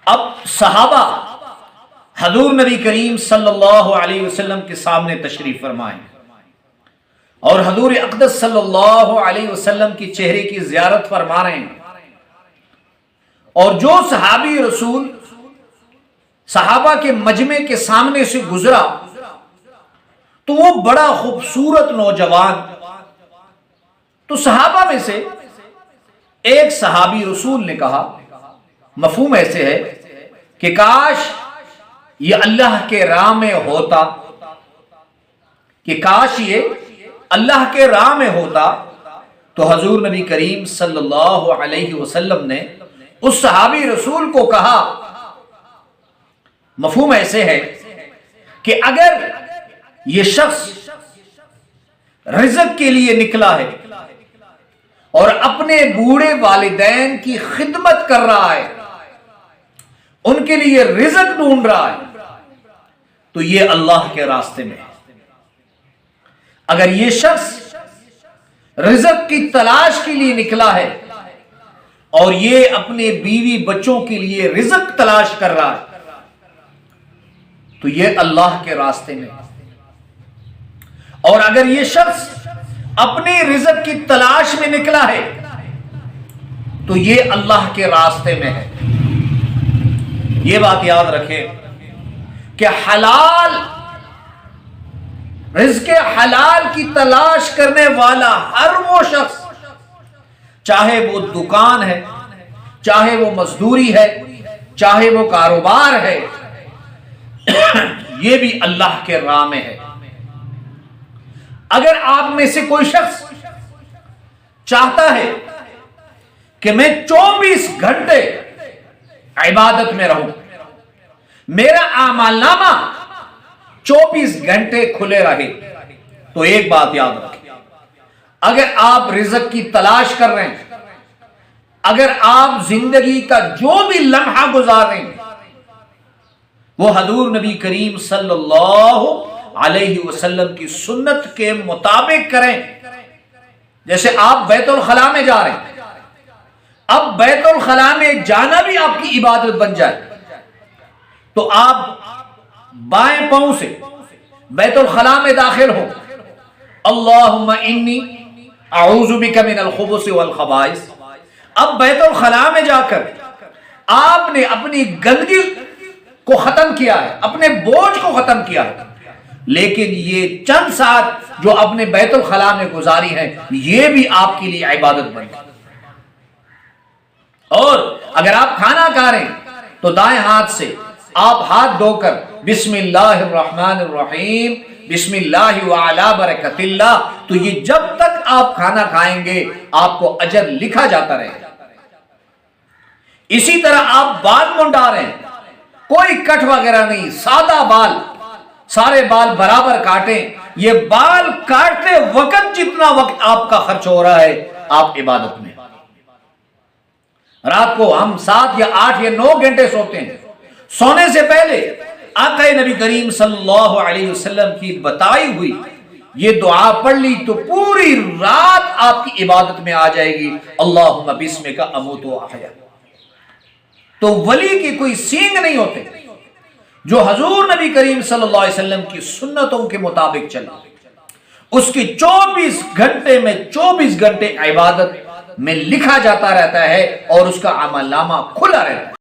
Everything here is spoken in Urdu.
اب صحابہ حضور نبی کریم صلی اللہ علیہ وسلم کے سامنے تشریف فرمائیں اور حضور اقدس صلی اللہ علیہ وسلم کی چہرے کی زیارت فرما رہے ہیں، اور جو صحابی رسول صحابہ کے مجمع کے سامنے سے گزرا تو وہ بڑا خوبصورت نوجوان، تو صحابہ میں سے ایک صحابی رسول نے کہا، مفہوم ایسے ہے کہ کاش یہ اللہ کے راہ میں ہوتا، کہ کاش یہ اللہ کے راہ میں ہوتا، تو حضور نبی کریم صلی اللہ علیہ وسلم نے اس صحابی رسول کو کہا، مفہوم ایسے ہے کہ اگر یہ شخص رزق کے لیے نکلا ہے اور اپنے بوڑھے والدین کی خدمت کر رہا ہے، ان کے لیے رزق ڈھونڈ رہا ہے، تو یہ اللہ کے راستے میں ہے۔ اگر یہ شخص رزق کی تلاش کے لیے نکلا ہے اور یہ اپنے بیوی بچوں کے لیے رزق تلاش کر رہا ہے، تو یہ اللہ کے راستے میں ہے۔ اور اگر یہ شخص اپنے رزق کی تلاش میں نکلا ہے تو یہ اللہ کے راستے میں ہے۔ یہ بات یاد رکھیں کہ حلال رزق حلال کی تلاش کرنے والا ہر وہ شخص، چاہے وہ دکان ہے، چاہے وہ مزدوری ہے، چاہے وہ کاروبار ہے، یہ بھی اللہ کے راہ میں ہے۔ اگر آپ میں سے کوئی شخص چاہتا ہے کہ میں 24 گھنٹے عبادت میں رہوں، میرا اعمال نامہ 24 گھنٹے کھلے رہے، تو ایک بات یاد رکھیں، اگر آپ رزق کی تلاش کر رہے ہیں، اگر آپ زندگی کا جو بھی لمحہ گزار رہے ہیں وہ حضور نبی کریم صلی اللہ علیہ وسلم کی سنت کے مطابق کریں۔ جیسے آپ بیت الخلاء میں جا رہے ہیں، اب بیت الخلاء میں جانا بھی آپ کی عبادت بن جائے، تو آپ بائیں پاؤں سے بیت الخلاء میں داخل ہو، اللہم انی اعوذ بک من الخبث والخبائث۔ اب بیت الخلاء میں جا کر آپ نے اپنی گندگی کو ختم کیا ہے، اپنے بوجھ کو ختم کیا ہے، لیکن یہ چند ساتھ جو اپنے بیت الخلاء میں گزاری ہیں یہ بھی آپ کے لیے عبادت بن گئی۔ اور اگر آپ کھانا کھا رہے ہیں تو دائیں ہاتھ سے آپ ہاتھ دھو کر بسم اللہ الرحمن الرحیم، بسم اللہ وعلی برکت اللہ، تو یہ جب تک آپ کھانا کھائیں گے آپ کو اجر لکھا جاتا رہے گا۔ اسی طرح آپ بال منڈا رہے ہیں، کوئی کٹ وغیرہ نہیں، سادہ بال، سارے بال برابر کاٹیں، یہ بال کاٹتے وقت جتنا وقت آپ کا خرچ ہو رہا ہے آپ عبادت میں۔ رات کو ہم 7 یا 8 یا 9 گھنٹے سوتے ہیں، سونے سے پہلے آقا نبی کریم صلی اللہ علیہ وسلم کی بتائی ہوئی یہ دعا پڑھ لی تو پوری رات آپ کی عبادت میں آ جائے گی، اللہم بسمک اموت و احیا۔ تو ولی کی کوئی سینگ نہیں ہوتے جو حضور نبی کریم صلی اللہ علیہ وسلم کی سنتوں کے مطابق چلے، اس کی 24 گھنٹے میں 24 گھنٹے عبادت میں لکھا جاتا رہتا ہے اور اس کا عمل نامہ کھلا رہتا ہے۔